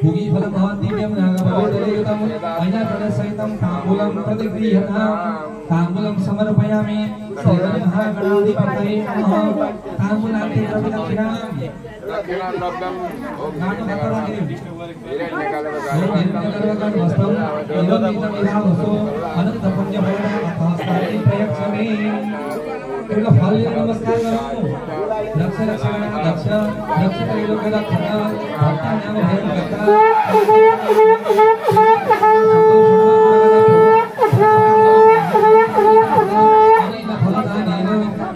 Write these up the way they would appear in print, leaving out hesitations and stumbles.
Bugi phalam mahantivyam nagapadayutam ayatadasahitam tambulam pratigrihanam tambulam samarpayami saudara mahaganadhipataye namaha tambulanti pravidakhinam dakhinam rabbam om namo mataragiri hiranyakalavakam vastam idamitam idhavaso anantapanyapayana athastari prayakshami इनका फल नमस्कार करो दक्ष रक्षण दक्ष दक्ष त्रैलोक्य रक्षण भक्ता नाम भेद करता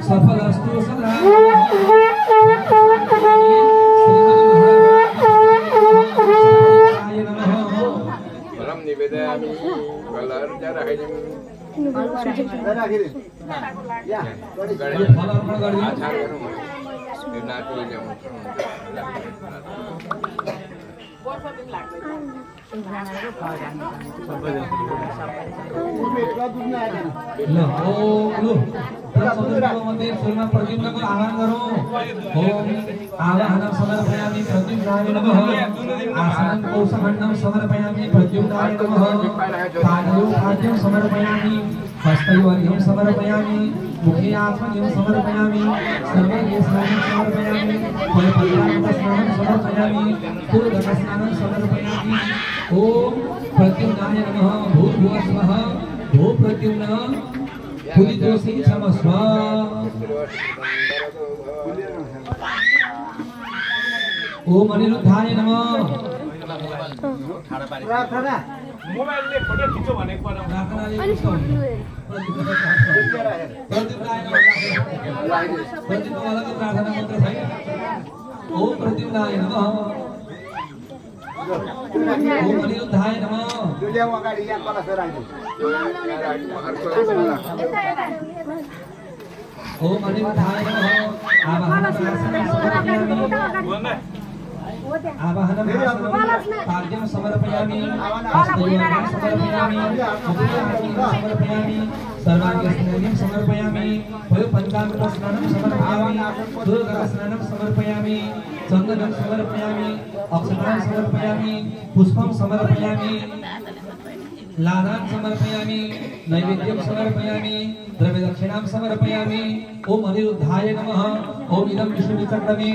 सफल अस्तु सदा परम निवेदयामि कलर्जरहिं या आह्वान करो ओम आवाहनं समर्पयामि प्रद्युम्नाय नमः आसनं कौशखण्डं समर्पयामि प्रद्युम्नाय नमः पादयोः खाद्यं समर्पयामि हस्तयोर्घ्यं समर्पयामि मुखे आत्मघ्यं समर्पयामि सर्वैः स्नानं समर्पयामि फलपत्रान्तस्नानं समर्पयामि पूर्वस्नानं समर्पयामि ओम प्रद्युम्नाय नमः भूर्भुवः स्वः भू प्रद्युम्न पुलितोषि क्षमस्व ओम अनिरुद्धाय नमः प्रार्थना मोबाइल ले फोटो खिच्यो भनेको प्रार्थनाले प्रद्युम्नाय नमः प्रद्युम्नवालाको प्रार्थना मन्त्र छैन ओम प्रद्युम्नाय नमः ओम अनिरुद्धाय नमः दुलिया अगाडि यहाँ कलश राख्नु ओम अनिरुद्धाय नमः आवाहनं पाद्यं समर्पयामि हस्तयोर्घ्यं समर्पयामि समर्पयामि सर्वाङ्गस्नानं समर्पयामि पञ्चामृतस्नानं समर्पयामि दुर्गास्नानं समर्पयामि चन्दनं समर्पयामि अक्षतां समर्पयामि पुष्पं समर्पयामि लादां समर्पयामि नैवेद्यं समर्पयामि द्रव्यदक्षिणां समर्पयामि ओम अनिरुद्धाय नमः ओम इदं विष्णुचक्रमे